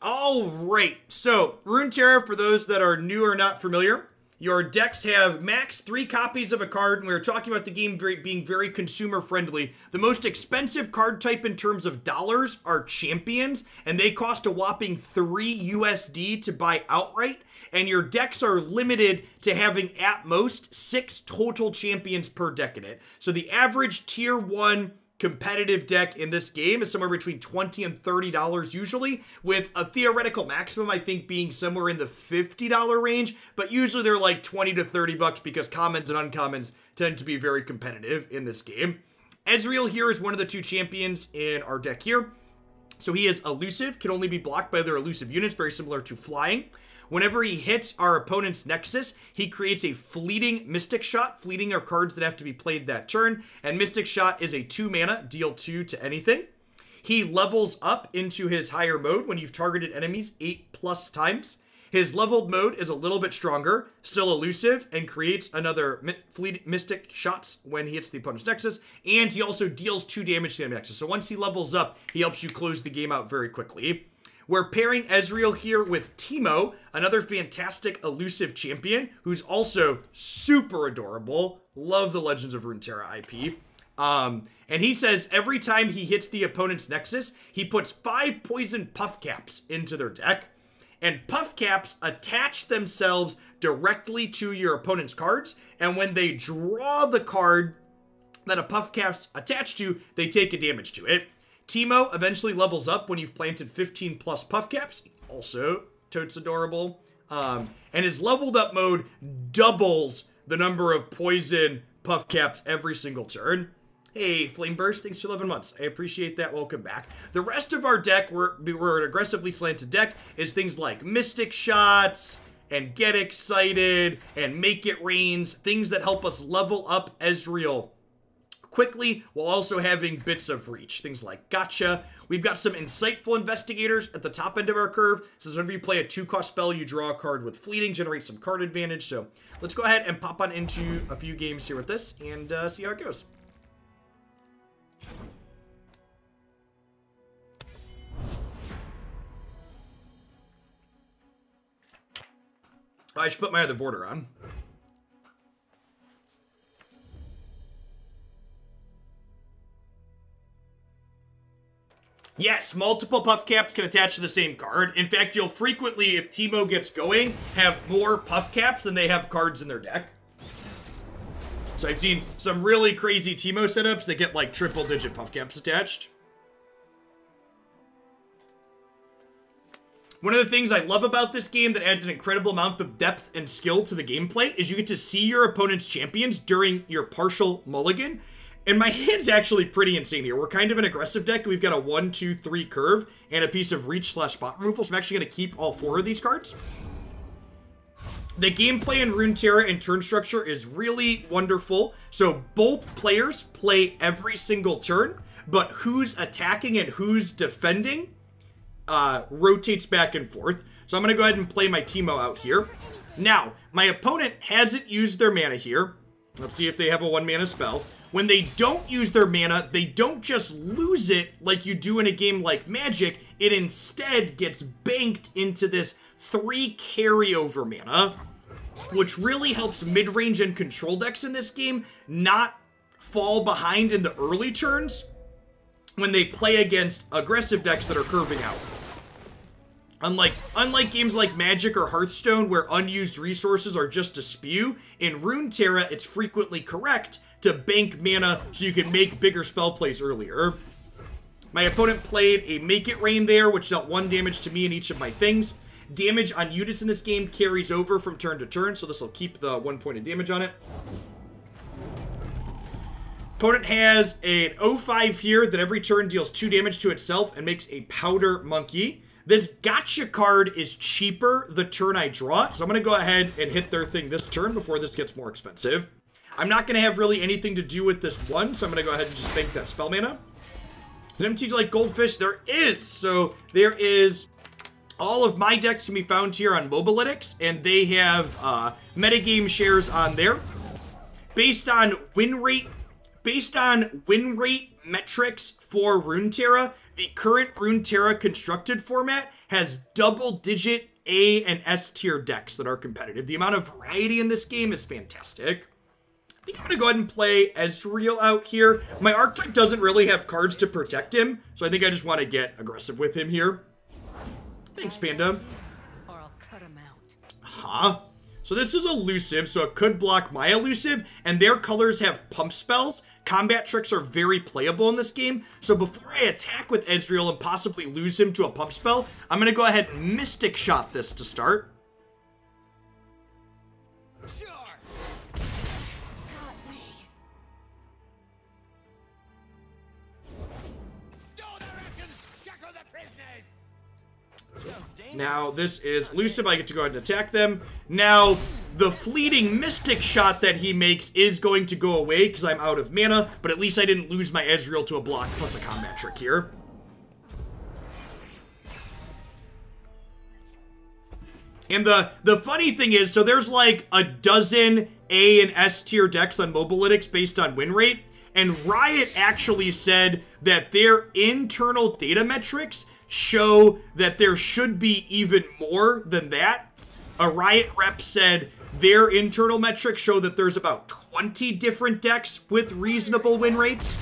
All right, so Runeterra, for those that are new or not familiar, your decks have max 3 copies of a card, and we were talking about the game being very consumer friendly. The most expensive card type in terms of dollars are champions, and they cost a whopping 3 USD to buy outright, and your decks are limited to having at most 6 total champions per deck in it. So the average tier 1 competitive deck in this game is somewhere between $20 and $30 usually, with a theoretical maximum I think being somewhere in the $50 range, but usually they're like 20 to 30 bucks because commons and uncommons tend to be very competitive in this game. Ezreal here is one of the 2 champions in our deck here. So he is elusive, can only be blocked by other elusive units, very similar to flying. Whenever he hits our opponent's Nexus, he creates a fleeting Mystic Shot. Fleeting are cards that have to be played that turn, and Mystic Shot is a 2 mana, deal 2 to anything. He levels up into his higher mode when you've targeted enemies 8+ times. His leveled mode is a little bit stronger, still elusive, and creates another Mystic Shots when he hits the opponent's Nexus, and he also deals 2 damage to the enemy Nexus. So once he levels up, he helps you close the game out very quickly. We're pairing Ezreal here with Teemo, another fantastic elusive champion, who's also super adorable. Love the Legends of Runeterra IP. And he says every time he hits the opponent's Nexus, he puts 5 poison puff caps into their deck. And puff caps attach themselves directly to your opponent's cards. And when they draw the card that a puff cap's attached to, they take a damage to it. Teemo eventually levels up when you've planted 15+ puff caps. Also, totes adorable. And his leveled up mode doubles the number of poison puff caps every single turn. Hey, Flame Burst, thanks for 11 months. I appreciate that. Welcome back. The rest of our deck, we're an aggressively slanted deck, is things like Mystic Shots, and Get Excited, and Make It Rains, things that help us level up Ezreal quickly while also having bits of reach. Things like Gotcha. We've got some insightful investigators at the top end of our curve. So whenever you play a 2-cost spell, you draw a card with fleeting, generate some card advantage. So let's go ahead and pop on into a few games here with this and see how it goes. Oh, I should put my other border on. Yes, multiple puff caps can attach to the same card. In fact, you'll frequently, if Teemo gets going, have more puff caps than they have cards in their deck. So I've seen some really crazy Teemo setups that get like triple-digit puff caps attached. One of the things I love about this game that adds an incredible amount of depth and skill to the gameplay is you get to see your opponent's champions during your partial mulligan. And my hand's actually pretty insane here. We're kind of an aggressive deck. We've got a 1, 2, 3 curve and a piece of reach/spot removal. So I'm actually going to keep all 4 of these cards. The gameplay in Runeterra and turn structure is really wonderful. So both players play every single turn, but who's attacking and who's defending rotates back and forth. So I'm going to go ahead and play my Teemo out here. Now, my opponent hasn't used their mana here. Let's see if they have a 1-mana spell. When they don't use their mana, they don't just lose it like you do in a game like Magic. It instead gets banked into this 3 carryover mana, which really helps mid-range and control decks in this game not fall behind in the early turns when they play against aggressive decks that are curving out. Unlike games like Magic or Hearthstone, where unused resources are just a spew, in Runeterra, it's frequently correct to bank mana so you can make bigger spell plays earlier. My opponent played a Make It Rain there, which dealt 1 damage to me in each of my things. Damage on units in this game carries over from turn to turn, so this will keep the 1 point of damage on it. Opponent has an 0/5 here that every turn deals 2 damage to itself and makes a Powder Monkey. This Gotcha card is cheaper the turn I draw it, so I'm going to go ahead and hit their thing this turn before this gets more expensive. I'm not going to have really anything to do with this one, so I'm going to go ahead and just bank that spell mana. Does MTG like Goldfish? There is. So there is... all of my decks can be found here on Mobalytics, and they have metagame shares on there. Based on win rate metrics for Runeterra, the current Runeterra constructed format has double-digit A and S tier decks that are competitive. The amount of variety in this game is fantastic. I think I'm going to go ahead and play Ezreal out here. My archetype doesn't really have cards to protect him, so I think I just want to get aggressive with him here. Thanks, Panda. Or I'll cut him out. Huh? So this is elusive, so it could block my elusive, and their colors have pump spells. Combat tricks are very playable in this game, so before I attack with Ezreal and possibly lose him to a pump spell, I'm going to go ahead and Mystic Shot this to start. Sure. Got me. Stow the rations, shackle the prisoners. Now, this is elusive. I get to go ahead and attack them. Now, the fleeting Mystic Shot that he makes is going to go away because I'm out of mana, but at least I didn't lose my Ezreal to a block plus a combat trick here. And the funny thing is, so there's like a dozen A and S tier decks on Mobalytics based on win rate, and Riot actually said that their internal data metrics show that there should be even more than that. A Riot rep said their internal metrics show that there's about 20 different decks with reasonable win rates.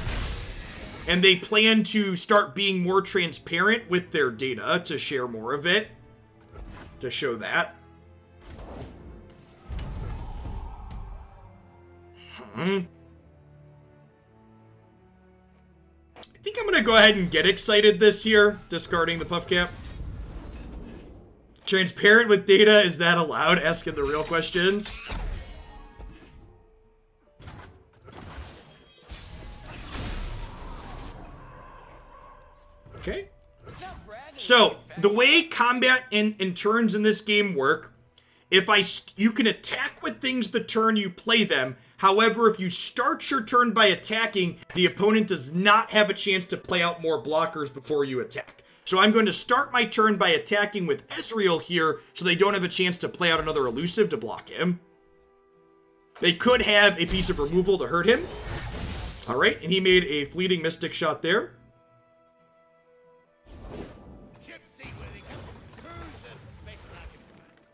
And they plan to start being more transparent with their data to share more of it. To show that. I think I'm going to go ahead and get excited this year, discarding the Puff Cap. Transparent with data, is that allowed? Asking the real questions. Okay. So, the way combat and turns in this game work, you can attack with things the turn you play them. However, if you start your turn by attacking, the opponent does not have a chance to play out more blockers before you attack. So I'm going to start my turn by attacking with Ezreal here, so they don't have a chance to play out another elusive to block him. They could have a piece of removal to hurt him. Alright, and he made a fleeting Mystic Shot there.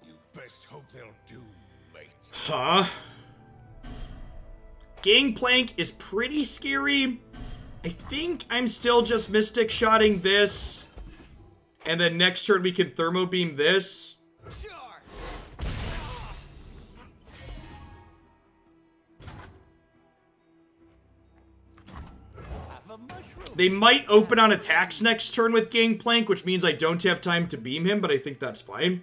You best hope they'll do, mate. Huh? Gangplank is pretty scary. I think I'm still just Mystic Shotting this. And then next turn we can Thermo Beam this. They might open on attacks next turn with Gangplank, which means I don't have time to beam him, but I think that's fine.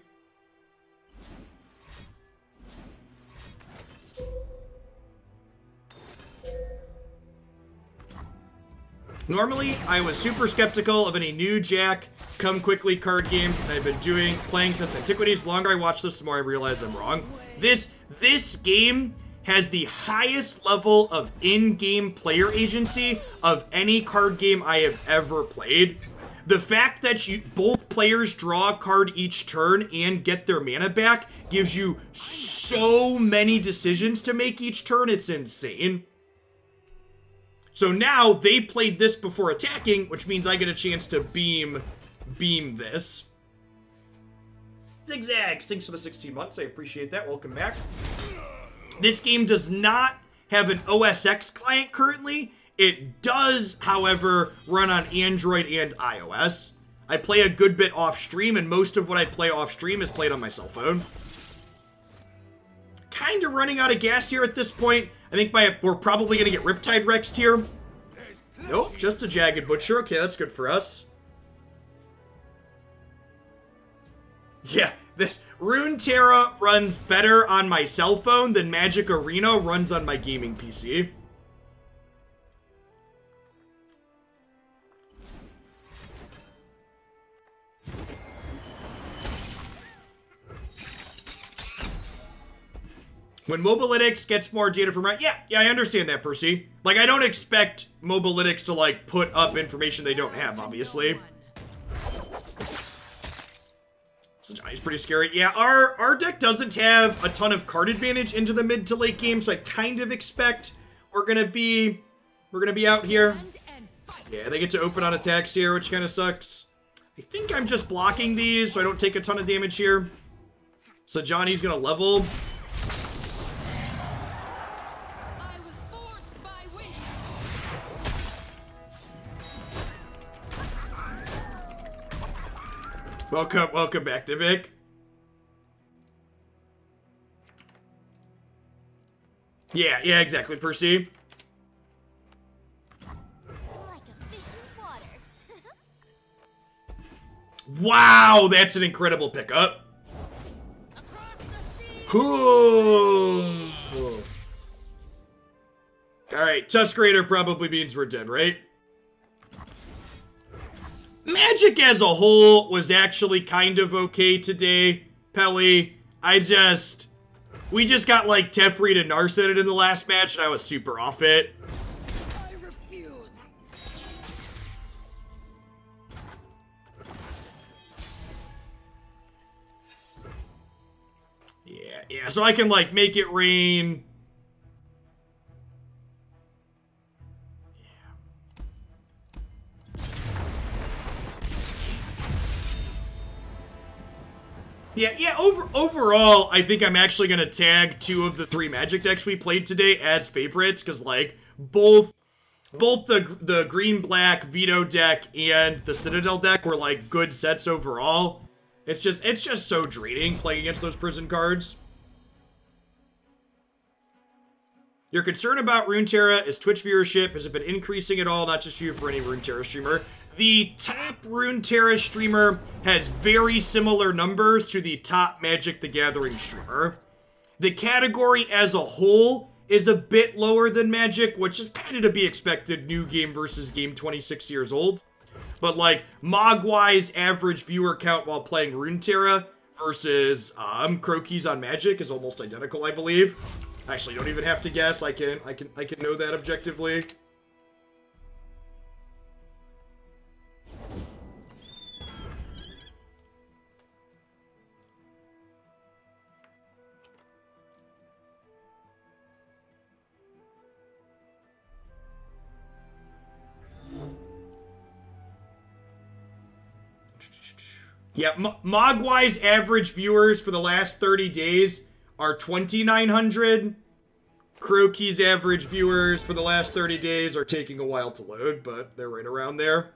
Normally, I was super skeptical of any new Jack Come Quickly card games that I've been playing since Antiquities. The longer I watch this, the more I realize I'm wrong. This game has the highest level of in-game player agency of any card game I have ever played. The fact that both players draw a card each turn and get their mana back gives you so many decisions to make each turn, it's insane. So now they played this before attacking, which means I get a chance to beam this. Zigzags, thanks for the 16 months. I appreciate that. Welcome back. This game does not have an OS X client currently. It does, however, run on Android and iOS. I play a good bit off stream, and most of what I play off stream is played on my cell phone. Kind of running out of gas here at this point. I think we're probably going to get Riptide Rexed here. Nope, just a Jagged Butcher. Okay, that's good for us. Yeah, this Runeterra runs better on my cell phone than Magic Arena runs on my gaming PC. When Mobalytics gets more data from Riot, yeah, I understand that, Percy. Like, I don't expect Mobalytics to, like, put up information they don't have, obviously. Sajani's pretty scary. Yeah, our deck doesn't have a ton of card advantage into the mid to late game, so I kind of expect we're gonna be out here. Yeah, they get to open on attacks here, which kind of sucks. I think I'm just blocking these so I don't take a ton of damage here. So Johnny's gonna level. I was forged by wind. Welcome back to Vic. Yeah, exactly, Percy. Like a fish in water. Wow, that's an incredible pickup. Across the sea. Alright, Tusk Raider probably means we're dead, right? Magic as a whole was actually kind of okay today, Pelly. We just got like Teferi and Narset in the last match, and I was super off it. I refuse. Yeah, so I can like make it rain. Yeah, overall, I think I'm actually going to tag 2 of the 3 Magic decks we played today as favorites, because, like, both the green-black Veto deck and the Citadel deck were, like, good sets overall. It's just so draining playing against those prison cards. Your concern about Runeterra is Twitch viewership. Has it been increasing at all? Not just you, for any Runeterra streamer. The top Runeterra streamer has very similar numbers to the top Magic the Gathering streamer. The category as a whole is a bit lower than Magic, which is kind of to be expected, new game versus game 26 years old. But like, Mogwai's average viewer count while playing Runeterra versus Croaky's on Magic is almost identical, I believe. Actually, you don't even have to guess. I can know that objectively. Yeah, Mogwai's average viewers for the last 30 days are 2,900. Croaky's average viewers for the last 30 days are taking a while to load, but they're right around there.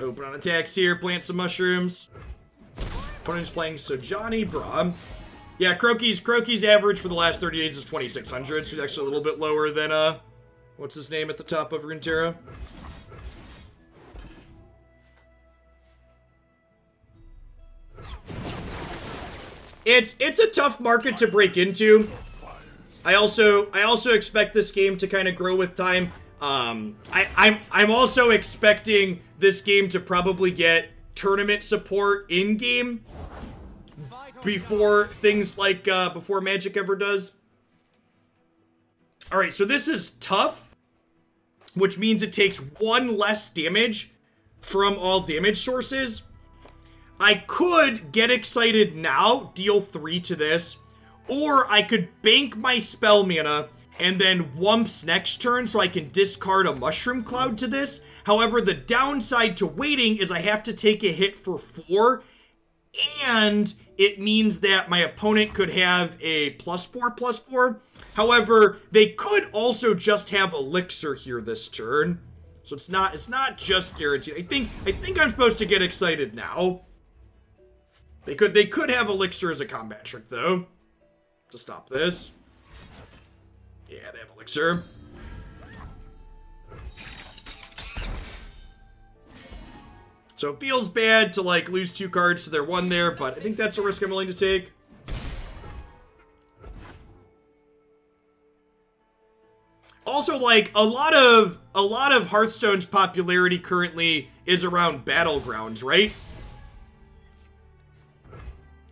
Open on attacks here, plant some mushrooms. Opponent's playing Sojani Braum. Yeah, Croaky's average for the last 30 days is 2,600, so he's actually a little bit lower than, what's his name at the top of Runeterra? It's a tough market to break into. I also expect this game to kind of grow with time. I'm also expecting this game to probably get tournament support in game before things like before Magic ever does. All right, so this is tough, which means it takes 1 less damage from all damage sources. I could get excited now, deal 3 to this, or I could bank my spell mana and then Wumps next turn so I can discard a Mushroom Cloud to this. However, the downside to waiting is I have to take a hit for 4, and it means that my opponent could have a +4/+4. However, they could also just have Elixir here this turn. So it's not just guaranteed. I think I'm supposed to get excited now. They could have Elixir as a combat trick though, to stop this. Yeah, they have Elixir. So it feels bad to like lose 2 cards to their 1 there, but I think that's a risk I'm willing to take. Also, like, a lot of Hearthstone's popularity currently is around Battlegrounds, right?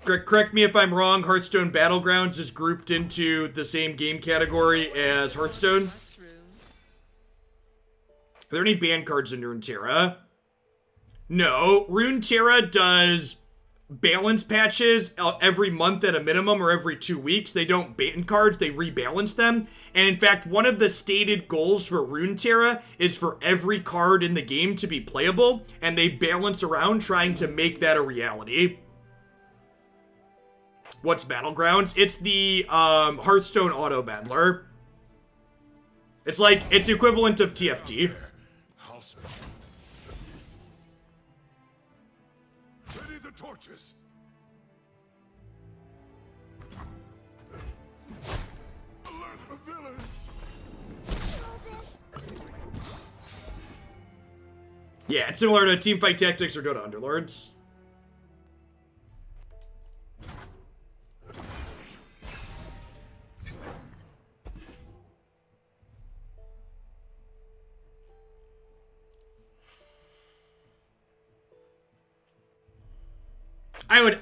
Correct me if I'm wrong, Hearthstone Battlegrounds is grouped into the same game category as Hearthstone. Are there any banned cards in Runeterra? No, Runeterra does balance patches every month at a minimum or every 2 weeks. They don't ban cards, they rebalance them. And in fact, one of the stated goals for Runeterra is for every card in the game to be playable, and they balance around trying to make that a reality. What's Battlegrounds? It's the Hearthstone Auto Battler. It's like, it's the equivalent of TFT. Ready the torches. Alert the village. Yeah, it's similar to Teamfight Tactics or Dota Underlords.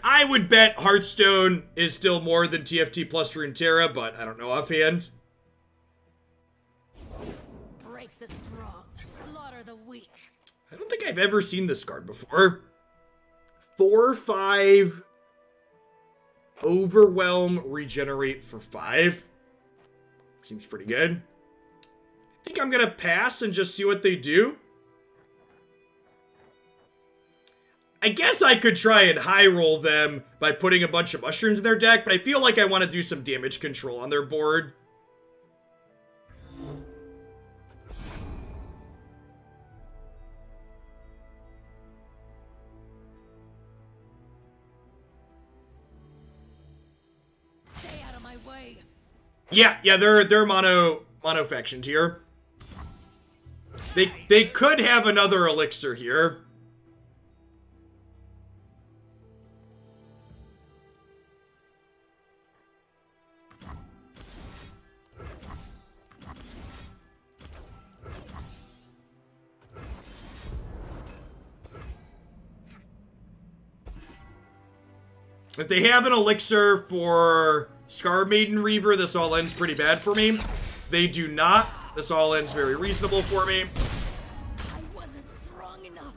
I would bet Hearthstone is still more than TFT plus Runeterra, but I don't know offhand. Break the strong, slaughter the weak. I don't think I've ever seen this card before. 4/5 Overwhelm, regenerate for 5. Seems pretty good. I think I'm gonna pass and just see what they do. I guess I could try and high roll them by putting a bunch of mushrooms in their deck, but I feel like I want to do some damage control on their board. Stay out of my way. Yeah, they're mono factioned here. They could have another elixir here. If they have an elixir for Scar Maiden Reaver, this all ends pretty bad for me. They do not. This all ends very reasonable for me. I wasn't strong enough.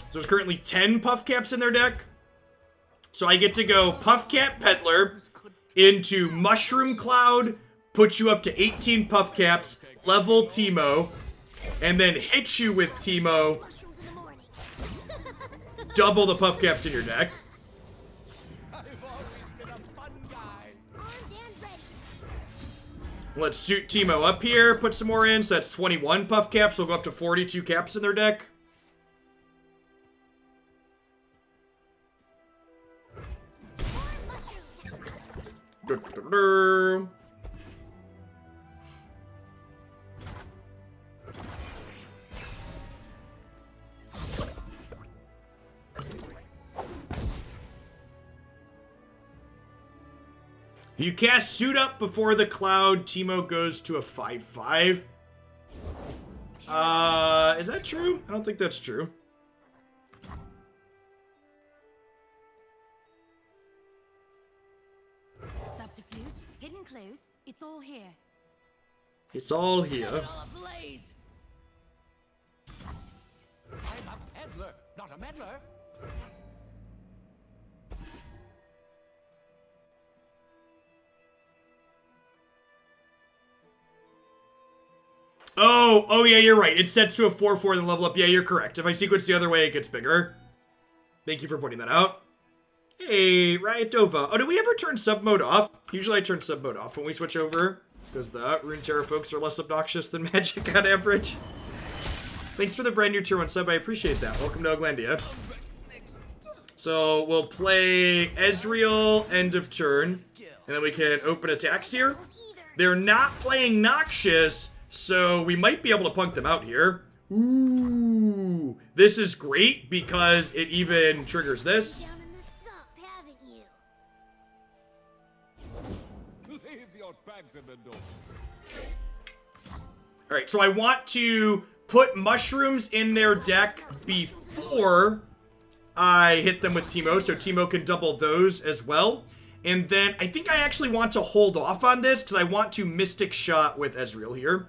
So there's currently 10 Puff Caps in their deck. So I get to go Puff Cap Peddler into Mushroom Cloud, put you up to 18 Puff Caps, level Teemo, and then hit you with Teemo, Mushrooms in the morning. double the Puff Caps in your deck. I've always been a fun guy. Armed and ready. Let's suit Teemo up here, put some more in, so that's 21 Puff Caps. We'll go up to 42 caps in their deck. Du-du-du. You cast Suit Up before the cloud. Teemo goes to a 5/5. Is that true? I don't think that's true. Subterfuge, hidden clues, it's all here. It's all Set here. it all ablaze. I'm a peddler, not a meddler. Oh yeah, you're right. It sets to a 4/4 then level up. Yeah, you're correct. If I sequence the other way, it gets bigger. Thank you for pointing that out. Hey, Riot Dova. Oh, did we ever turn sub mode off? Usually I turn sub mode off when we switch over, because the Runeterra folks are less obnoxious than Magic on average. Thanks for the brand new tier 1 sub. I appreciate that. Welcome to Oglandia. So we'll play Ezreal end of turn, and then we can open attacks here. They're not playing Noxious, so we might be able to punk them out here. Ooh, this is great because it even triggers this. Down in the sump, haven't you? Leave your bags in the door. All right, so I want to put mushrooms in their deck before I hit them with Teemo, so Teemo can double those as well. And then I think I actually want to hold off on this because I want to Mystic Shot with Ezreal here.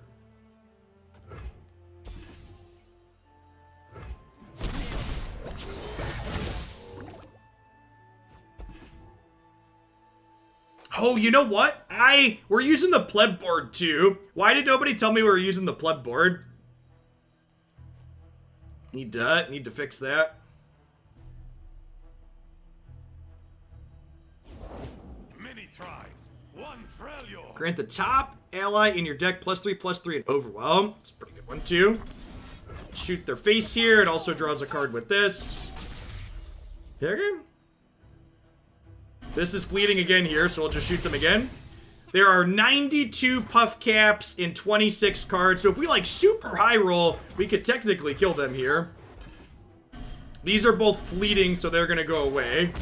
Oh, you know what? We're using the pleb board too. Why did nobody tell me we were using the pleb board? Need to fix that. Many tribes, one Freljord. Grant the top ally in your deck +3/+3 and overwhelm. It's a pretty good one too. Shoot their face here. It also draws a card with this. Okay. This is fleeting again here, so we'll just shoot them again. There are 92 puff caps in 26 cards, so if we like super high roll, we could technically kill them here. These are both fleeting, so they're gonna go away.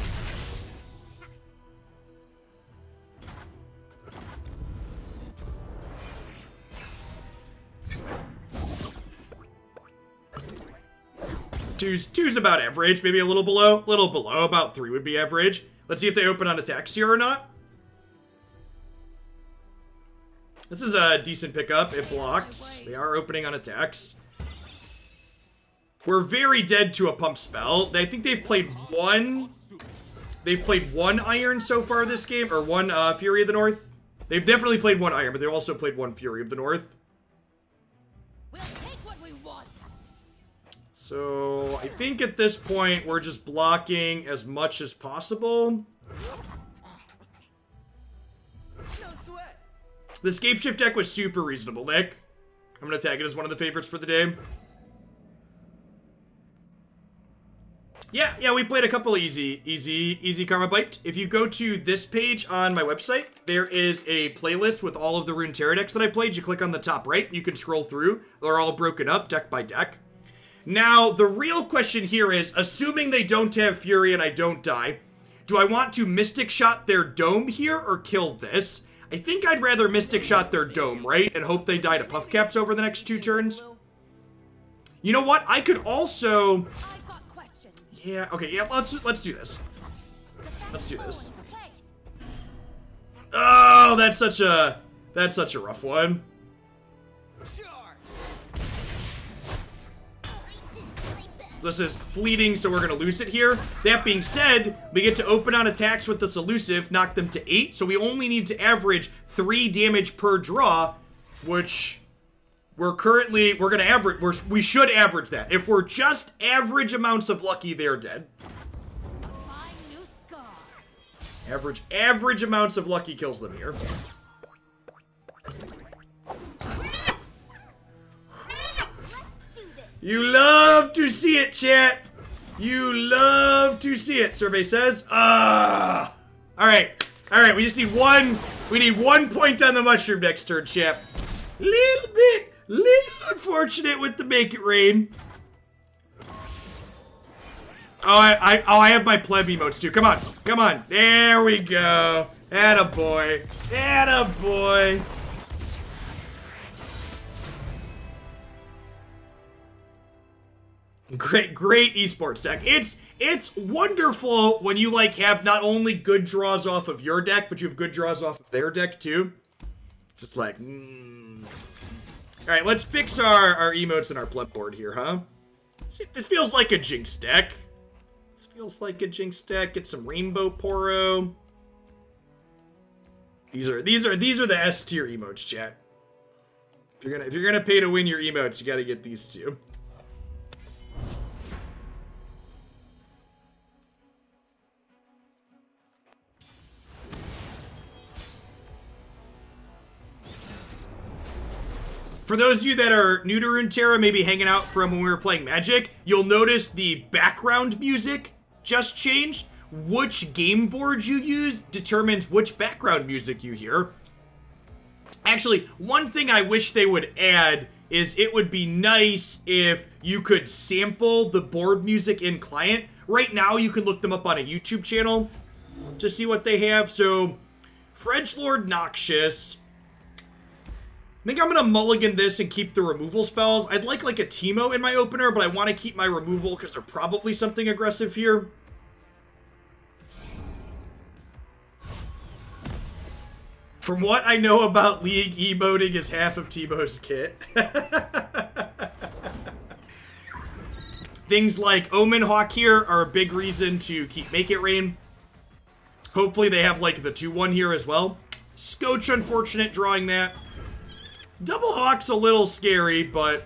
Two's about average, maybe a little below, about 3 would be average. Let's see if they open on attacks here or not. This is a decent pickup. It blocks. They are opening on attacks. We're very dead to a pump spell. I think they've played one. They've played one Iron so far this game, or one Fury of the North. They've definitely played one Iron, but they've also played one Fury of the North. We'll take what we want. So I think at this point we're just blocking as much as possible. No sweat. The Scapeshift deck was super reasonable, Nick. I'm gonna tag it as one of the favorites for the day. Yeah, we played a couple of easy Karma Bite. If you go to this page on my website, there is a playlist with all of the Runeterra decks that I played. You click on the top right, you can scroll through. They're all broken up, deck by deck. Now, the real question here is, assuming they don't have Fury and I don't die, do I want to Mystic Shot their Dome here or kill this? I think I'd rather Mystic Shot their Dome, right? And hope they die to Puff Caps over the next 2 turns. You know what? I could also... I've got questions. Yeah, okay, yeah, let's do this. Let's do this. Oh, that's such a rough one. So this is fleeting, so we're going to lose it here. That being said, we get to open on attacks with this elusive, knock them to 8, so we only need to average 3 damage per draw, which we're going to average, we should average that. If we're just average amounts of lucky, they're dead. A fine new scar. Average amounts of lucky kills them here. You love to see it, chat. You love to see it, survey says. All right, we just need one. We need 1 point on the mushroom next turn, chat. Little unfortunate with the make it rain. Oh, I have my pleb emotes too. Come on. There we go. Attaboy. Great esports deck. It's wonderful when you like have not only good draws off of your deck, but you have good draws off of their deck too. It's just like, All right, let's fix our emotes and our pleb board here, huh? This feels like a Jinx deck. Get some Rainbow Poro. These are the S tier emotes, chat. If you're gonna pay to win your emotes, you got to get these two. For those of you that are new to Runeterra, maybe hanging out from when we were playing Magic, you'll notice the background music just changed. Which game board you use determines which background music you hear. Actually, one thing I wish they would add is it would be nice if you could sample the board music in client. Right now, you can look them up on a YouTube channel to see what they have. So, Fredgelord Noxious. I think I'm going to mulligan this and keep the removal spells. I'd like a Teemo in my opener, but I want to keep my removal because they're probably something aggressive here. From what I know about League, emoting is half of Teemo's kit. Things like Omen Hawk here are a big reason to keep Make It Rain. Hopefully they have, like, the 2-1 here as well. Scotch, unfortunate, drawing that. Double Hawk's a little scary, but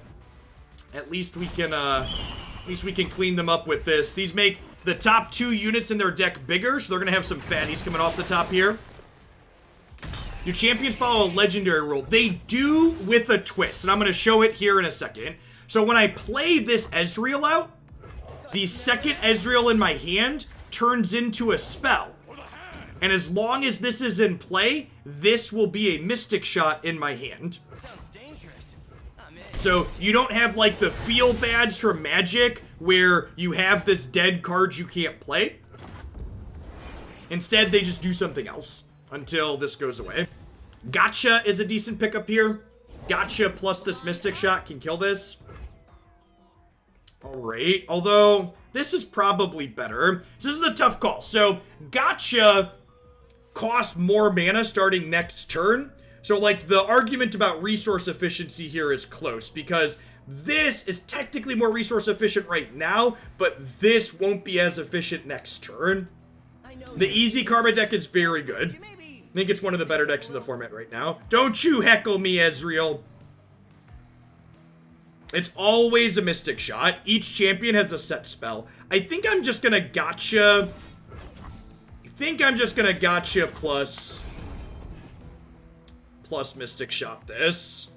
at least we can clean them up with this. These make the top 2 units in their deck bigger, so they're going to have some fatties coming off the top here. Do champions follow a legendary rule? They do, with a twist, and I'm going to show it here in a second. So when I play this Ezreal out, the second Ezreal in my hand turns into a spell. And as long as this is in play, this will be a Mystic Shot in my hand. Sounds dangerous. I'm in. So you don't have like the feel badge from Magic where you have this dead card you can't play. Instead, they just do something else until this goes away. Gotcha is a decent pickup here. Gotcha plus this Mystic Shot can kill this. Alright, although this is probably better. So this is a tough call. So Gotcha costs more mana starting next turn. So like the argument about resource efficiency here is close because this is technically more resource efficient right now, but this won't be as efficient next turn. The easy Karma deck is very good. I think it's one of the better decks in the format right now. Don't you heckle me, Ezreal. It's always a Mystic Shot. Each champion has a set spell. I think I'm just gonna Gotcha. Plus Mystic Shot this.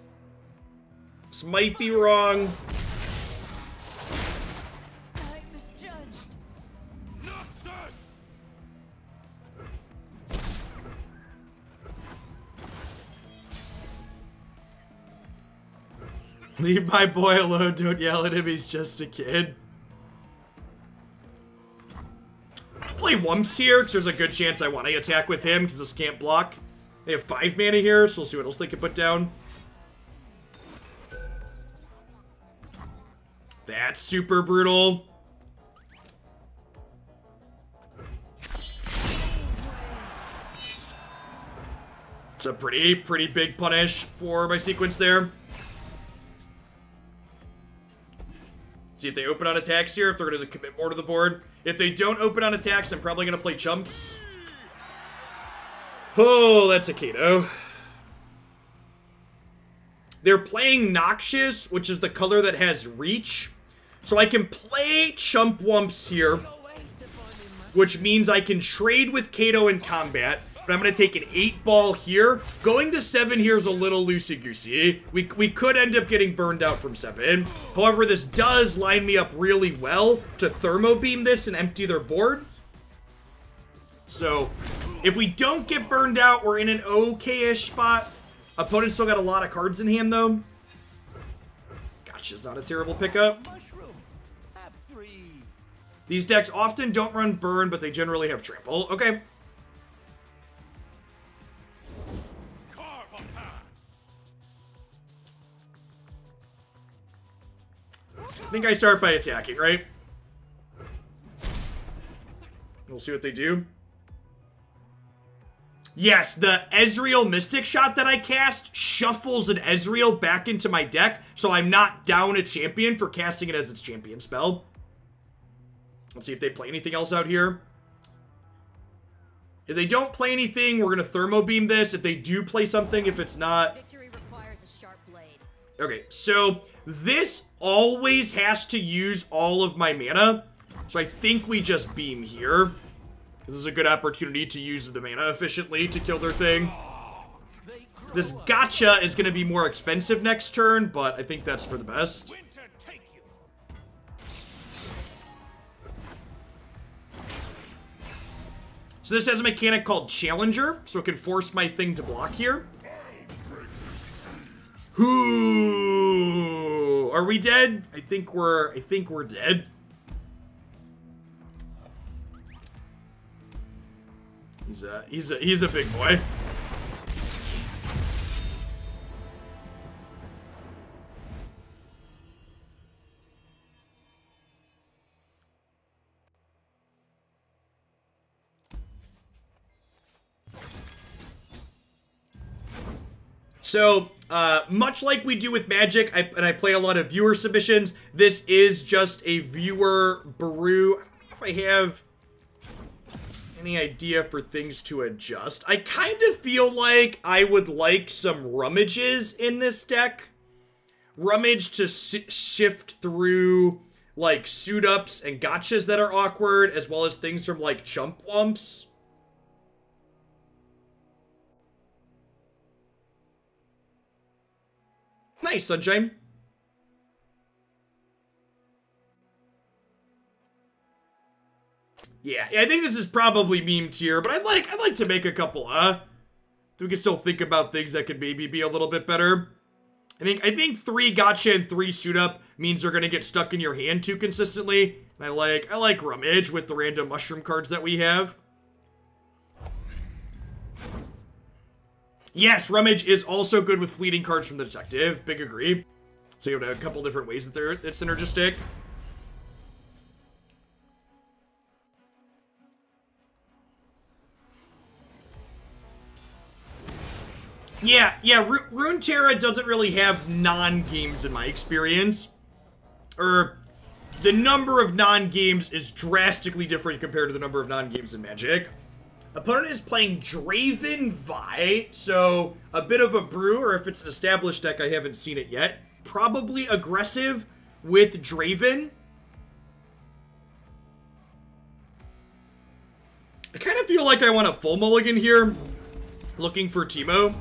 This might be wrong. I misjudged. Leave my boy alone, don't yell at him, he's just a kid. I'll play Wumps here, because there's a good chance I want to attack with him, because this can't block. They have 5 mana here, so we'll see what else they can put down. That's super brutal. It's a pretty big punish for my sequence there. See if they open on attacks here, if they're going to commit more to the board. If they don't open on attacks, I'm probably going to play chumps. Oh, that's a Kato. They're playing Noxious, which is the color that has reach. So I can play Chump Wumps here, which means I can trade with Kato in combat. But I'm going to take an 8-ball here. Going to 7 here is a little loosey-goosey. We could end up getting burned out from 7. However, this does line me up really well to Thermo Beam this and empty their board. So, if we don't get burned out, we're in an okay-ish spot. Opponent's still got a lot of cards in hand, though. Gotcha's not a terrible pickup. Mushroom. Have 3. These decks often don't run burn, but they generally have trample. Okay. I think I start by attacking, right? We'll see what they do. Yes, the Ezreal Mystic Shot that I cast shuffles an Ezreal back into my deck, so I'm not down a champion for casting it as its champion spell. Let's see if they play anything else out here. If they don't play anything, we're going to Thermo Beam this. If they do play something, if it's not... Victory requires a sharp blade. Okay, so this always has to use all of my mana. So I think we just beam here. This is a good opportunity to use the mana efficiently to kill their thing. This Gotcha is going to be more expensive next turn, but I think that's for the best. So this has a mechanic called Challenger, so it can force my thing to block here. Ooh, are we dead? I think we're dead. He's a big boy. So, much like we do with Magic, and I play a lot of viewer submissions, this is just a viewer brew. I don't know if I have any idea for things to adjust. I kind of feel like I would like some rummages in this deck. Rummage to shift through, like, suit-ups and gotchas that are awkward, as well as things from, like, chump wumps. Nice, Sunshine. Yeah, I think this is probably meme tier, but I'd like to make a couple, we can still think about things that could maybe be a little bit better. I think 3 gotcha and 3 suit up means they're gonna get stuck in your hand too consistently. And I like rummage with the random mushroom cards that we have. Yes, rummage is also good with fleeting cards from the detective. Big agree. So you have a couple different ways that it's synergistic. Yeah, Runeterra doesn't really have non-games in my experience. The number of non-games is drastically different compared to the number of non-games in Magic. Opponent is playing Draven Vi, so a bit of a brew, or if it's an established deck, I haven't seen it yet. Probably aggressive with Draven. I kind of feel like I want a full mulligan here, looking for Teemo.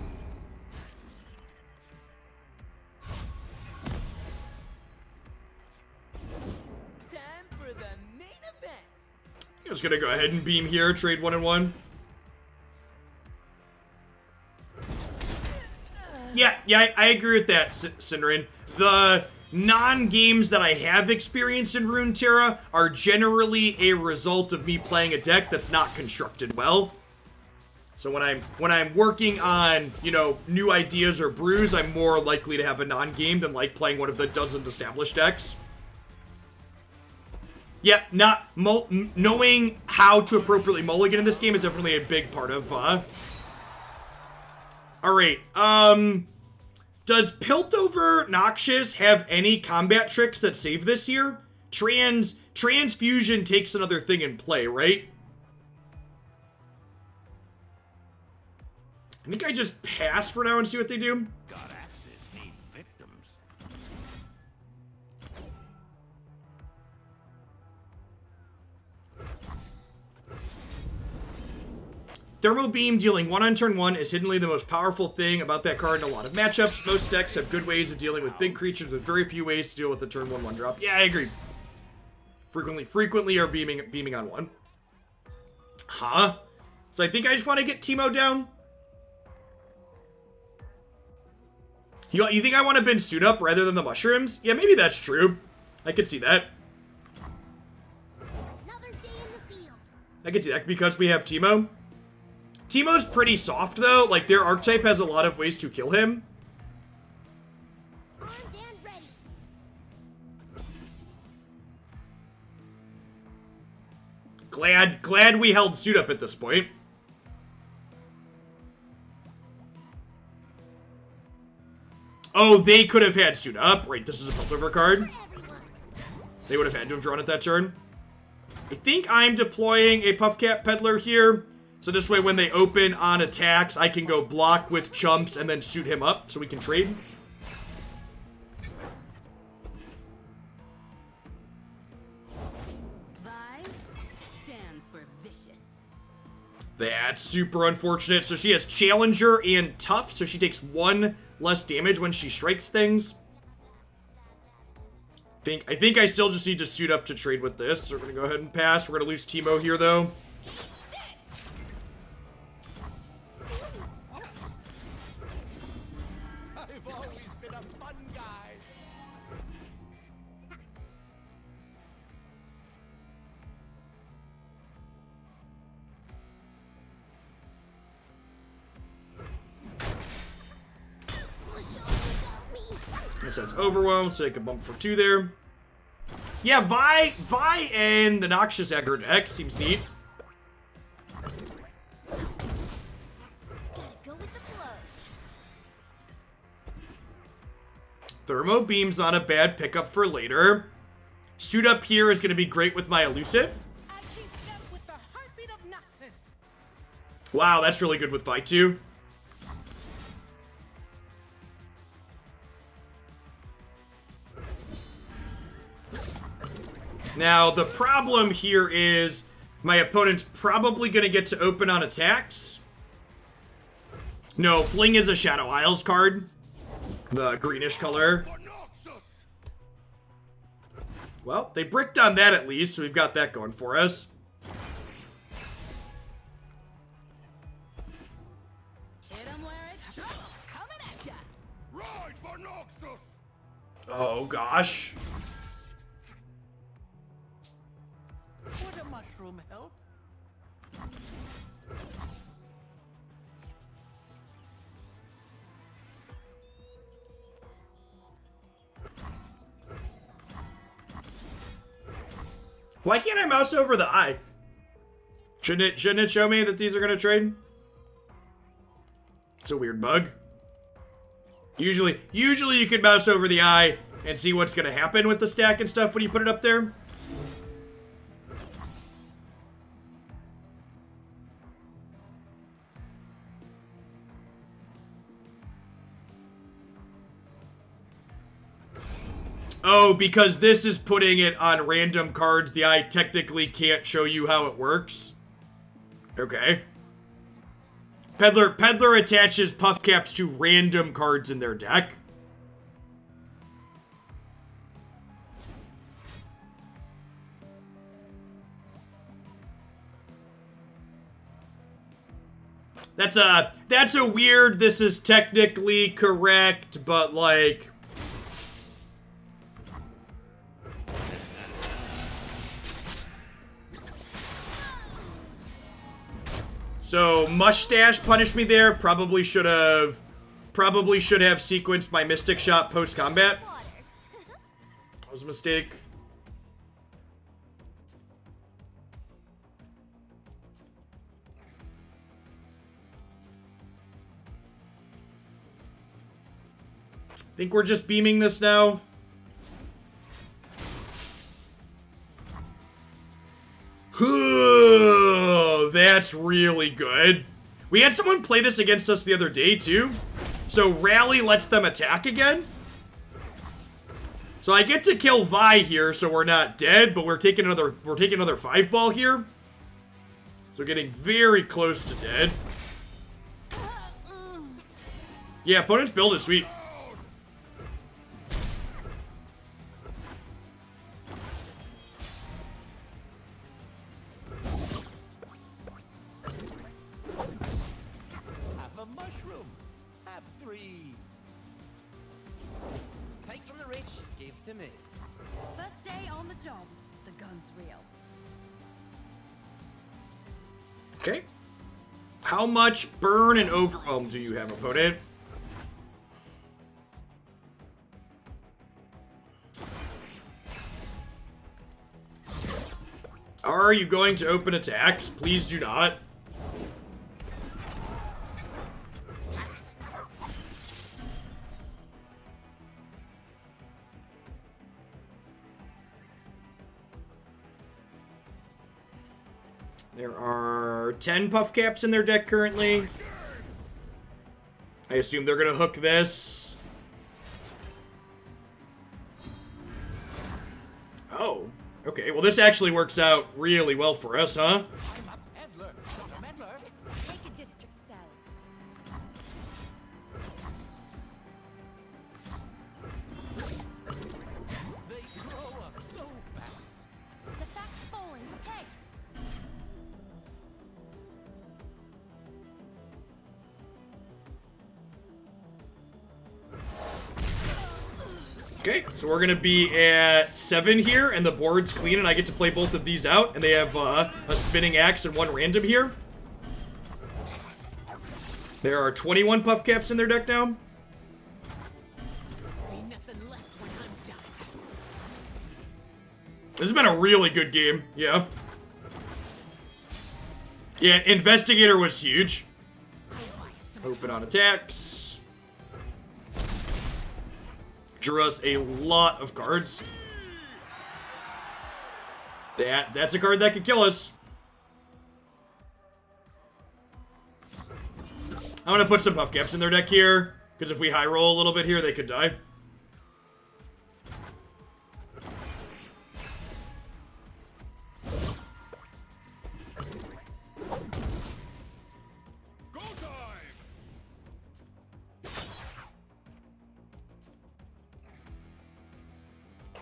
I'm just gonna go ahead and beam here, trade 1 and 1. Yeah, I agree with that, Cinderin. The non-games that I have experienced in Runeterra are generally a result of me playing a deck that's not constructed well. So when I'm working on, you know, new ideas or brews, I'm more likely to have a non-game than like playing one of the dozen established decks. Yeah, knowing how to appropriately mulligan in this game is definitely a big part of, Alright, does Piltover Noxious have any combat tricks that save this year? Transfusion takes another thing in play, right? I think I just pass for now and see what they do. Goddesses need victims. Thermo Beam dealing 1 on turn 1 is hiddenly the most powerful thing about that card in a lot of matchups. Most decks have good ways of dealing with big creatures with very few ways to deal with the turn 1/1 drop. Yeah, I agree. Frequently are beaming on 1. Huh? So I think I just want to get Teemo down. You think I want to bin suit up rather than the mushrooms? Yeah, maybe that's true. I could see that. Another day in the field. I could see that because we have Teemo. Teemo's pretty soft, though. Like, their archetype has a lot of ways to kill him. Armed and ready. Glad we held suit up at this point. Oh, they could have had suit up. Right, this is a Piltover card. They would have had to have drawn it that turn. I think I'm deploying a Puffcat Peddler here. So this way, when they open on attacks, I can go block with chumps and then shoot him up so we can trade. Vi stands for vicious. That's super unfortunate. So she has Challenger and Tough, so she takes 1 less damage when she strikes things. I think I still just need to suit up to trade with this. So we're going to go ahead and pass. We're going to lose Teemo here, though. I've always been a fun guy. This says Overwhelm, so take a bump for 2 there. Yeah, Vi and the Noxious aggro deck seems neat. Gotta go with the flow. Thermo Beam's not a bad pickup for later. Suit up here is going to be great with my Elusive. I keep step with the heartbeat of Noxus. Wow, that's really good with Vi too. Now, the problem here is my opponent's probably going to get to open on attacks. No, Fling is a Shadow Isles card. The greenish color. Well, they bricked on that at least, so we've got that going for us. Oh, gosh. Would a mushroom help? Why can't I mouse over the eye? Shouldn't it show me that these are gonna trade? It's a weird bug. Usually you can mouse over the eye and see what's gonna happen with the stack and stuff when you put it up there. Oh, because this is putting it on random cards, the eye technically can't show you how it works. Okay. Peddler attaches puff caps to random cards in their deck. That's a weird, this is technically correct, but like... So, Mustache punished me there. Probably should have sequenced my Mystic Shot post-combat. That was a mistake. Think we're just beaming this now. That's really good. We had someone play this against us the other day too. So Rally lets them attack again. So I get to kill Vi here, so we're not dead, but we're taking another 5-ball here. So getting very close to dead. Yeah, opponent's build is sweet. First day on the job. The gun's real. Okay. How much burn and overwhelm do you have, opponent? Are you going to open attacks? Please do not. There are 10 puff caps in their deck currently. I assume they're gonna hook this. Oh, okay. Well, this actually works out really well for us, huh? I'm a peddler, not a meddler. Take a district cell. They grow up so fast. The facts fall into place. Okay, so we're gonna be at 7 here, and the board's clean, and I get to play both of these out, and they have a spinning axe and 1 random here. There are 21 puff caps in their deck now. Nothing left when I'm done. This has been a really good game, yeah. Yeah, Investigator was huge. Open on attacks. Drew us a lot of cards. That's a card that could kill us. I'm gonna put some buff gaps in their deck here, because if we high roll a little bit here, they could die. Go time!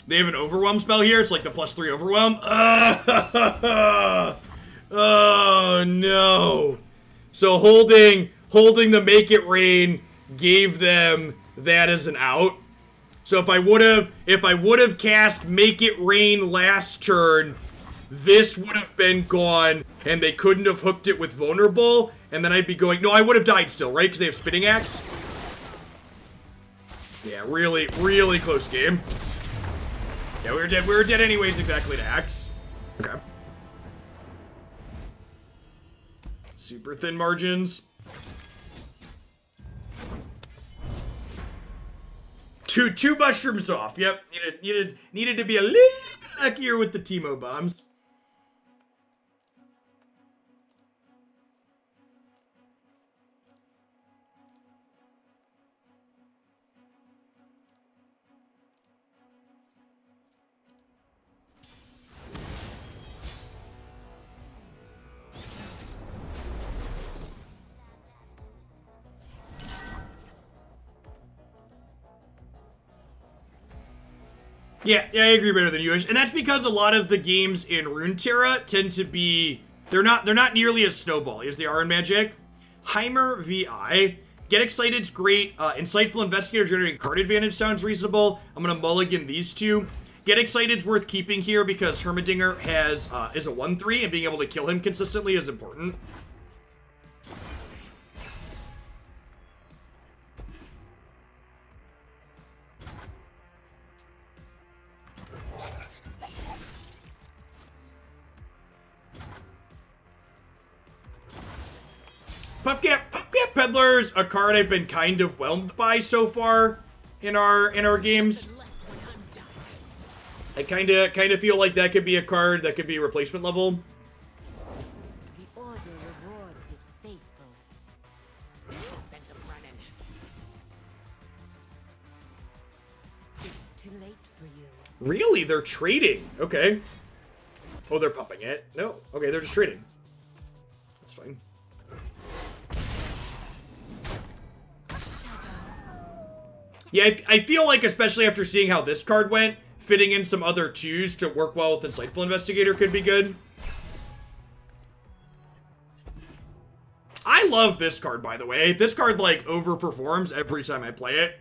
They have an overwhelm spell here. It's like the +3 overwhelm. Oh no. So holding the Make It Rain gave them that as an out. So if I would have cast Make It Rain last turn, this would have been gone, and they couldn't have hooked it with vulnerable, and then I'd be going, no, I would have died still, right? Because they have Spinning Axe. Yeah, really, really close game. Yeah, we were dead. We were dead anyways, exactly to Axe. Okay. Super thin margins. Two mushrooms off. Yep, needed to be a little bit luckier with the Teemo bombs. Yeah, I agree better than you. And that's because a lot of the games in Runeterra tend to be they're not nearly as snowbally as they are in Magic. Heimer VI. Get Excited's great. Insightful Investigator generating card advantage sounds reasonable. I'm gonna mulligan these two. Get Excited's worth keeping here because Hermidinger has is a 1/3 and being able to kill him consistently is important. Puffgap Peddler's a card I've been kind of whelmed by so far in our games. I kind of feel like that could be a card that could be replacement level. The order rewards its faithful. Send them running. It's too late for you. Really? They're trading. Okay. Oh, they're pumping it. No. Okay, they're just trading. That's fine. Yeah, I feel like, especially after seeing how this card went, fitting in some other 2s to work well with Insightful Investigator could be good. I love this card, by the way. This card, like, overperforms every time I play it.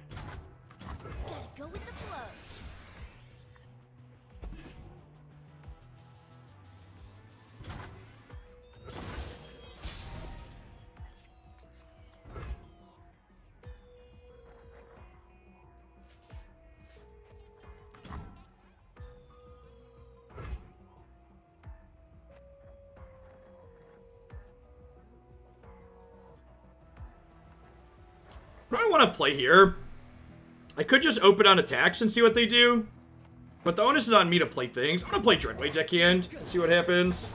Gotta go with the flow. What do I want to play here? I could just open on attacks and see what they do. But the onus is on me to play things. I'm going to play Dreadway Deckhand and see what happens.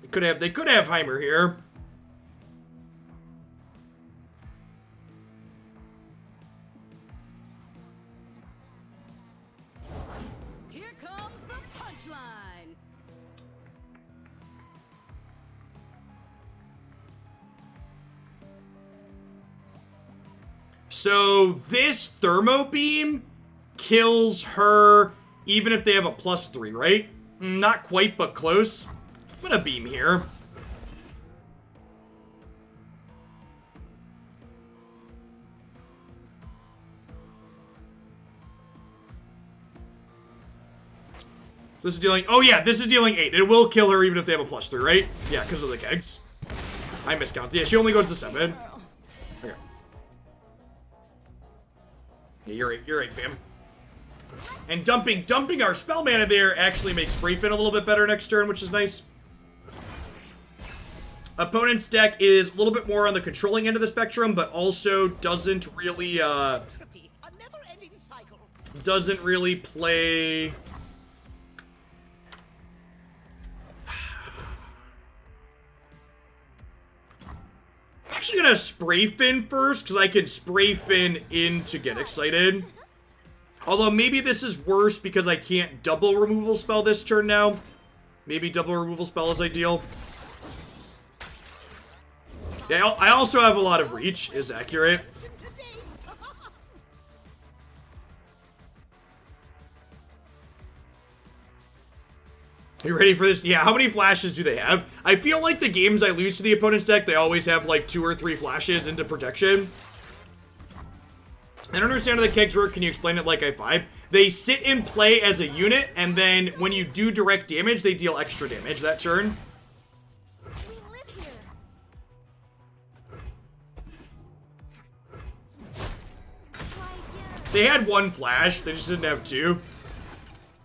They could have Heimer here. Here comes the punchline. So this Thermo Beam kills her even if they have a +3, right? Not quite, but close. I'm gonna beam here. So this is dealing, oh yeah, this is dealing 8. It will kill her even if they have a +3, right? Yeah, because of the kegs. I miscounted. Yeah, she only goes to 7. Okay. Yeah, you're right, fam. And dumping our spell mana there actually makes Sprayfin a little bit better next turn, which is nice. Opponent's deck is a little bit more on the controlling end of the spectrum, but also doesn't really play. actually gonna spray fin first, because I can spray fin in to get excited. Although maybe this is worse because I can't double removal spell this turn now. Maybe double removal spell is ideal. Yeah, I also have a lot of reach, is accurate. Are you ready for this? Yeah, how many flashes do they have? I feel like the games I lose to the opponent's deck, they always have like 2 or 3 flashes into protection. I don't understand how the kegs work. Can you explain it like I5? They sit in play as a unit, and then when you do direct damage, they deal extra damage that turn. We live here. Try again. They had 1 flash, they just didn't have 2.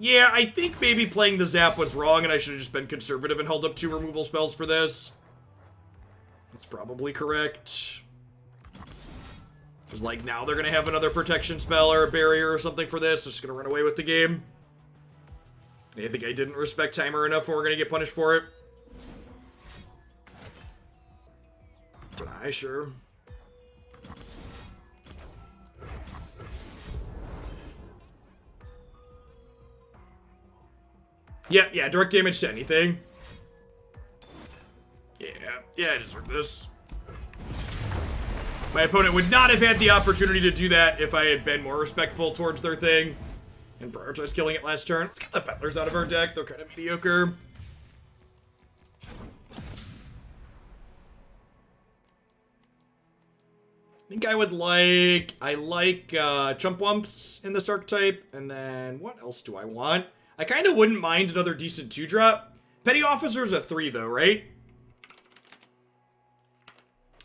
Yeah, I think maybe playing the zap was wrong, and I should have just been conservative and held up 2 removal spells for this. That's probably correct. Because, like, now they're going to have another protection spell or a barrier or something for this. They're just going to run away with the game. I think I didn't respect timer enough, or we're going to get punished for it. But I sure. Yeah, direct damage to anything. Yeah, I deserve this. My opponent would not have had the opportunity to do that if I had been more respectful towards their thing and prioritized killing it last turn. Let's get the Peddlers out of our deck. They're kind of mediocre. I think I would like... I like Chump Wumps in this archetype. And then what else do I want? I kind of wouldn't mind another decent 2-drop. Petty Officer's a 3 though, right?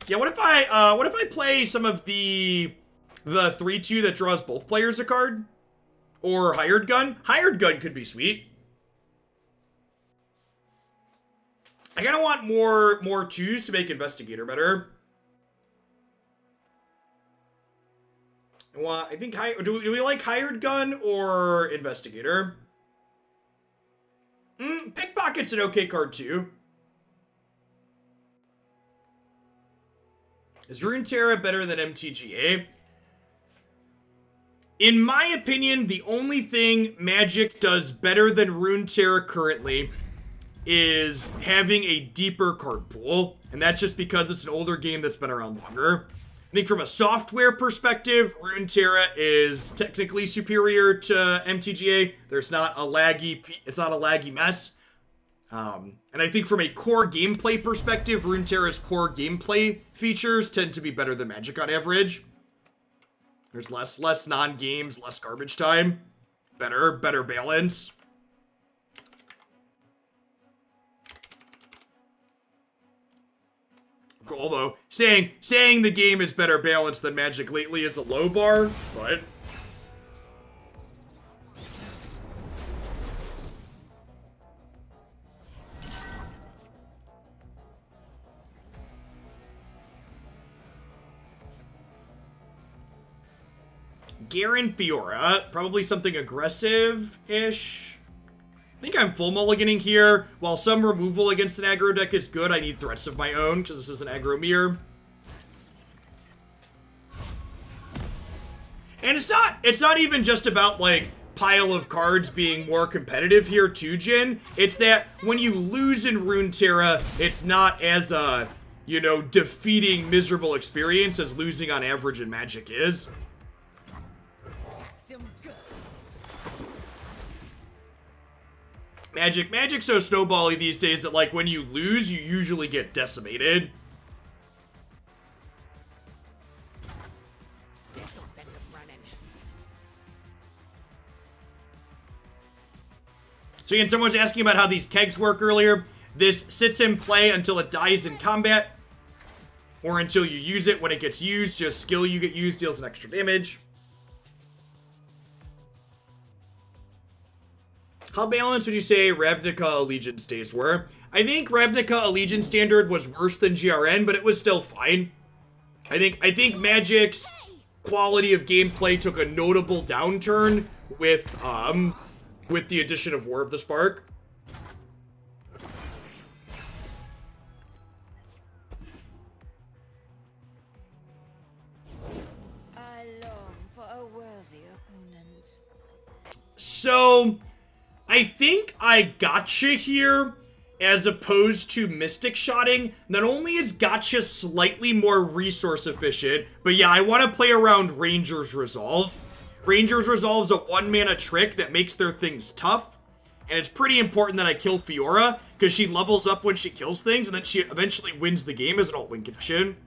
Yeah, what if I play some of the 3-2 that draws both players a card? Or Hired Gun? Hired Gun could be sweet. I kind of want more 2s to make Investigator better. Well, I think do we like Hired Gun or Investigator? Pickpocket's an okay card too. Is Runeterra better than MTGA? In my opinion, the only thing Magic does better than Runeterra currently is having a deeper card pool, and that's just because it's an older game that's been around longer. I think from a software perspective, Runeterra is technically superior to MTGA. It's not a laggy mess. And I think from a core gameplay perspective, Runeterra's core gameplay features tend to be better than Magic on average. There's less non-games, less garbage time. Better balance. Although, saying the game is better balanced than Magic lately is a low bar, but... Garen Fiora, probably something aggressive-ish. I think I'm full mulliganing here. While some removal against an aggro deck is good, I need threats of my own, because this is an aggro mirror. And it's not even just about, like, pile of cards being more competitive here too, Jin. It's that when you lose in Runeterra, it's not as a, you know, defeating, miserable experience as losing on average in Magic is. Magic's so snowbally these days that, like, when you lose, you usually get decimated. This'll send them running. So again, someone was asking about how these kegs work earlier. This sits in play until it dies in combat, or until you use it. When it gets used, just skill you get used deals an extra damage. How balanced would you say Ravnica Allegiance days were? I think Ravnica Allegiance Standard was worse than GRN, but it was still fine. I think Magic's quality of gameplay took a notable downturn with the addition of War of the Spark. So I think I gotcha here as opposed to Mystic Shotting. Not only is gotcha slightly more resource efficient, but yeah, I want to play around Ranger's Resolve. Ranger's Resolve is a 1-mana trick that makes their things tough. And it's pretty important that I kill Fiora, because she levels up when she kills things, and then she eventually wins the game as an alt-win condition.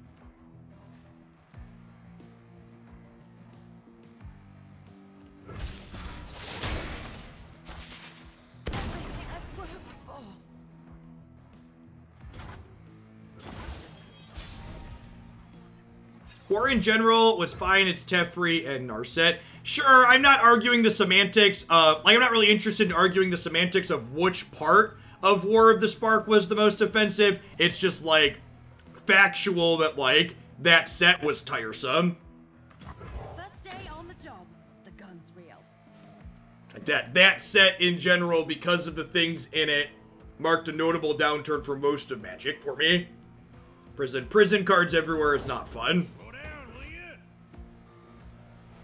War in general was fine. It's Teferi and Narset. Sure, I'm not arguing the semantics of... Like, I'm not really interested in arguing the semantics of which part of War of the Spark was the most offensive. It's just, like, factual that, like, that set was tiresome. First day on the job. The gun's real. That set in general, because of the things in it, marked a notable downturn for most of Magic for me. Prison cards everywhere is not fun.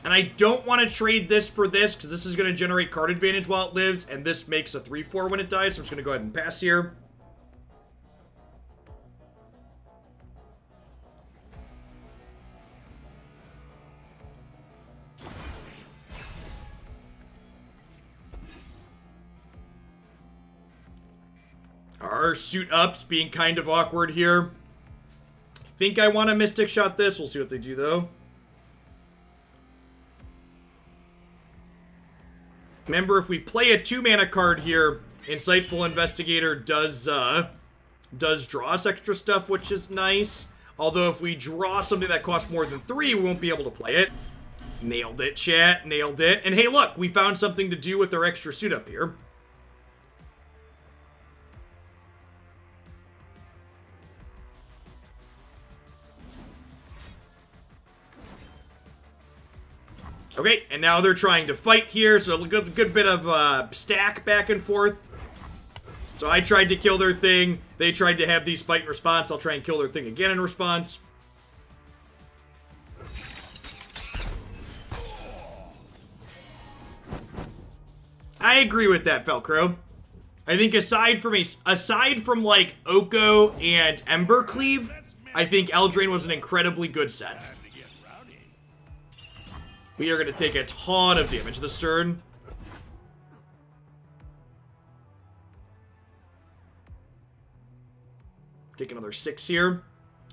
And I don't want to trade this for this, because this is going to generate card advantage while it lives, and this makes a 3/4 when it dies, so I'm just going to go ahead and pass here. Our suit ups being kind of awkward here. I think I want to Mystic Shot this. We'll see what they do, though. Remember, if we play a 2-mana card here, Insightful Investigator does draw us extra stuff, which is nice. Although if we draw something that costs more than 3, we won't be able to play it. Nailed it, chat. Nailed it. And hey, look, we found something to do with our extra suit up here. Okay, and now they're trying to fight here, so a good bit of stack back and forth. So I tried to kill their thing. They tried to have these fight in response. I'll try and kill their thing again in response. I agree with that, Felcrow. I think aside from like Oko and Embercleave, I think Eldraine was an incredibly good set. We are going to take a ton of damage this turn. Take another 6 here.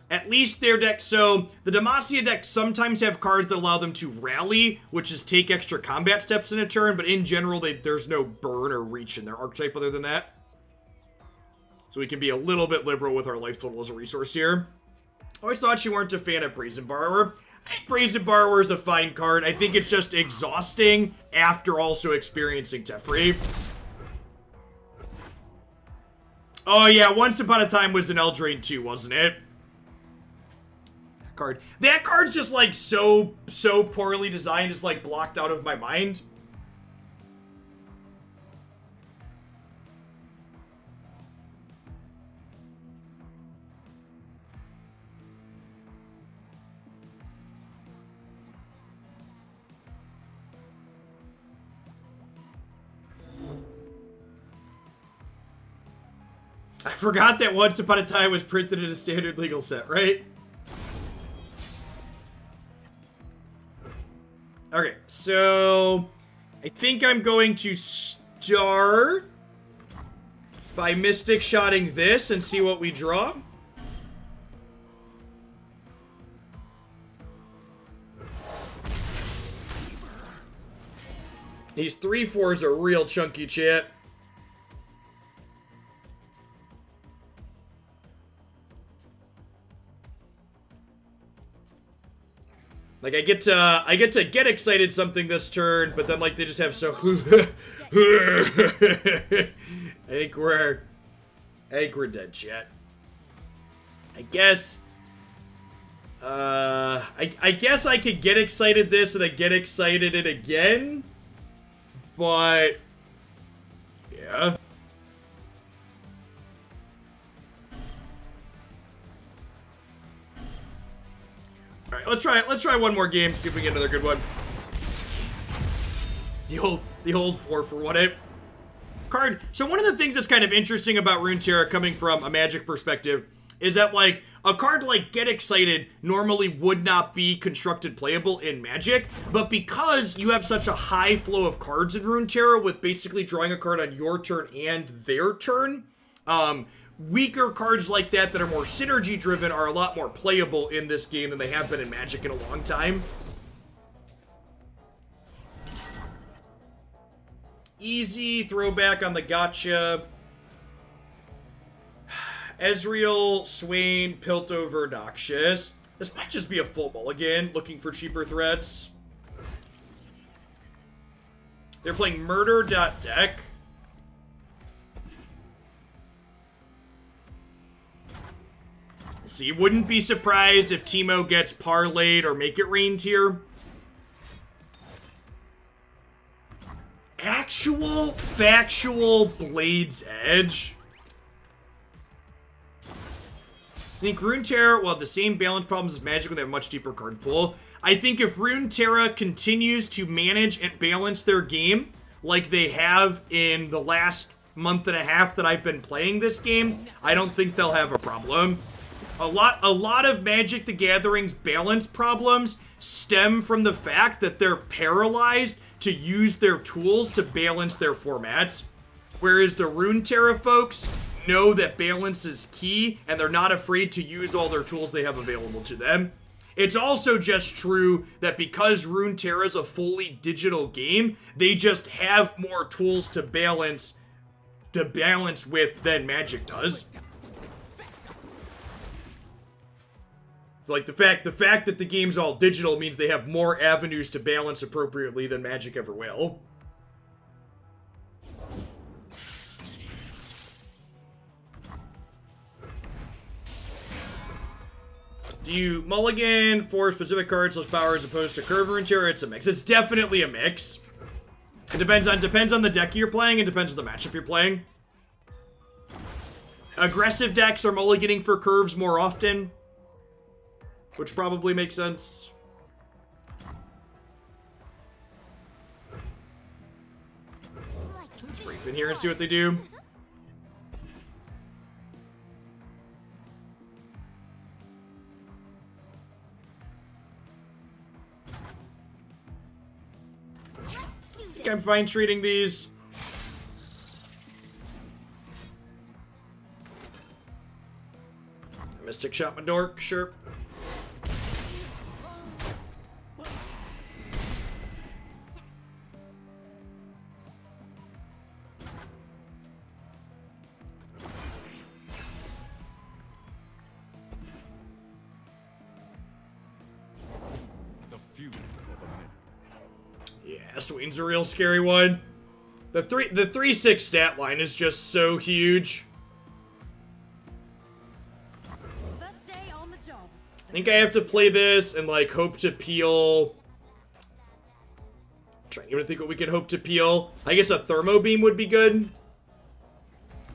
At least their deck, so the Demacia decks sometimes have cards that allow them to rally, which is take extra combat steps in a turn, but in general, there's no burn or reach in their archetype other than that. So we can be a little bit liberal with our life total as a resource here. I always thought you weren't a fan of Brazen Borrower. I think Brazen Borrower is a fine card. I think it's just exhausting after also experiencing Teferi. Oh yeah, Once Upon a Time was an Eldraine too, wasn't it? That card's just like so poorly designed, it's like blocked out of my mind. I forgot that Once Upon a Time was printed in a standard legal set, right? Okay, so I think I'm going to start by Mystic Shotting this and see what we draw. These 3/4s are real chunky, chat. Like, I get to get excited something this turn, but then, like, they just have so... I think we're dead, chat. I guess... I guess I could get excited this and then get excited it again, but... yeah. Alright, let's try one more game, see if we get another good one. The old 4 for what it card. So one of the things that's kind of interesting about Runeterra coming from a Magic perspective is that, like, a card like Get Excited normally would not be constructed playable in Magic, but because you have such a high flow of cards in Runeterra with basically drawing a card on your turn and their turn, weaker cards like that that are more synergy driven are a lot more playable in this game than they have been in Magic in a long time. Easy throwback on the gotcha. Ezreal, Swain, Piltover, Noxious. This might just be a full mulligan, looking for cheaper threats. They're playing Murder.deck. See, wouldn't be surprised if Teemo gets parlayed or Make It Rained here. Actual, factual Blade's Edge. I think Runeterra will have the same balance problems as Magic when they have a much deeper card pool. I think if Runeterra continues to manage and balance their game like they have in the last month and a half that I've been playing this game, I don't think they'll have a problem. A lot of Magic the Gathering's balance problems stem from the fact that they're paralyzed to use their tools to balance their formats. Whereas the Runeterra folks know that balance is key, and they're not afraid to use all their tools they have available to them. It's also just true that because Runeterra is a fully digital game, they just have more tools to balance with than Magic does. Like, the fact that the game's all digital means they have more avenues to balance appropriately than Magic ever will. Do you mulligan for specific cards plus power as opposed to curve Runeterra? It's a mix. It's definitely a mix. It depends on the deck you're playing, and depends on the matchup you're playing. Aggressive decks are mulliganing for curves more often, which probably makes sense. Let's brief in here and see what they do. I think I'm fine treating these. Mystic Shot my dork, sure. Yeah, Swain's a real scary one. The 3/6 stat line is just so huge. First day on the job. I think I have to play this and, like, hope to peel. I'm trying to think what we could hope to peel. I guess a Thermo Beam would be good.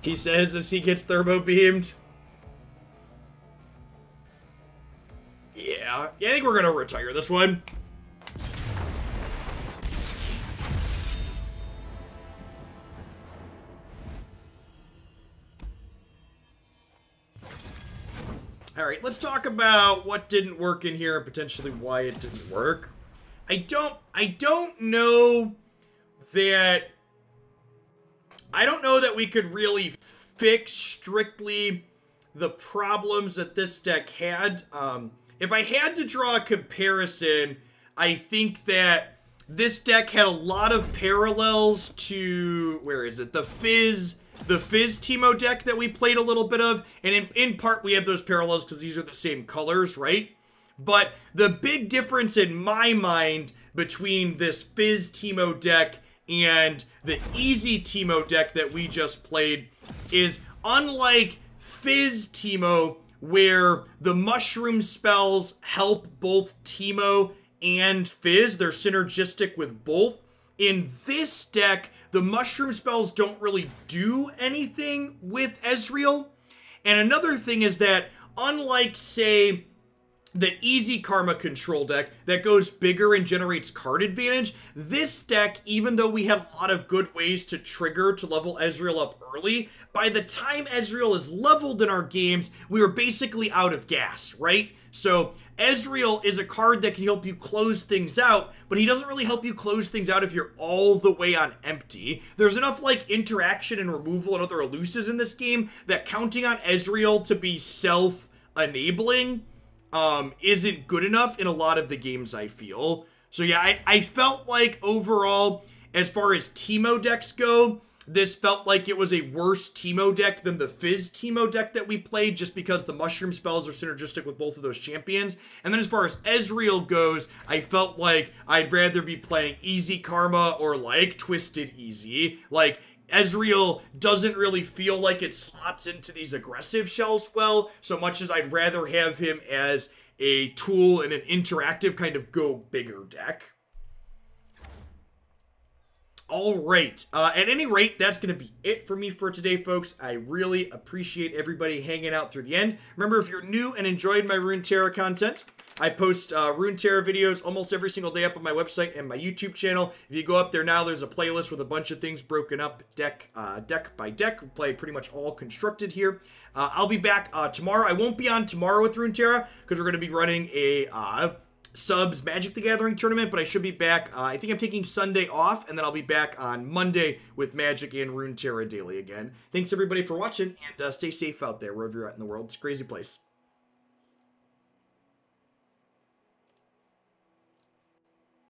He says as he gets Thermo Beamed. Yeah, I think we're gonna retire this one. Alright, let's talk about what didn't work in here and potentially why it didn't work. I don't know that we could really fix strictly the problems that this deck had. If I had to draw a comparison, I think that this deck had a lot of parallels to, where is it? The Fizz Teemo deck that we played a little bit of, and in part we have those parallels because these are the same colors, right? But the big difference in my mind between this Fizz Teemo deck and the Easy Teemo deck that we just played is, unlike Fizz Teemo, where the mushroom spells help both Teemo and Fizz, they're synergistic with both. In this deck, the mushroom spells don't really do anything with Ezreal. And another thing is that, unlike, say, the easy Karma control deck that goes bigger and generates card advantage. This deck, even though we had a lot of good ways to trigger to level Ezreal up early, by the time Ezreal is leveled in our games, we were basically out of gas, right? So Ezreal is a card that can help you close things out, but he doesn't really help you close things out if you're all the way on empty. There's enough like interaction and removal and other elusives in this game that counting on Ezreal to be self-enabling isn't good enough in a lot of the games, I feel. So yeah, I felt like overall, as far as Teemo decks go, this felt like it was a worse Teemo deck than the Fizz Teemo deck that we played, just because the mushroom spells are synergistic with both of those champions. And then as far as Ezreal goes, I felt like I'd rather be playing Easy Karma or like Twisted Easy. Like, Ezreal doesn't really feel like it slots into these aggressive shells well, so much as I'd rather have him as a tool in an interactive kind of go bigger deck. All right. At any rate, that's going to be it for me for today, folks. I really appreciate everybody hanging out through the end. Remember, if you're new and enjoyed my Runeterra content, I post Runeterra videos almost every single day up on my website and my YouTube channel. If you go up there now, there's a playlist with a bunch of things broken up deck by deck. We play pretty much all constructed here. I'll be back tomorrow. I won't be on tomorrow with Runeterra because we're going to be running a subs Magic the Gathering tournament, but I should be back. I think I'm taking Sunday off, and then I'll be back on Monday with Magic and Runeterra Daily again. Thanks everybody for watching, and stay safe out there wherever you're at in the world. It's a crazy place.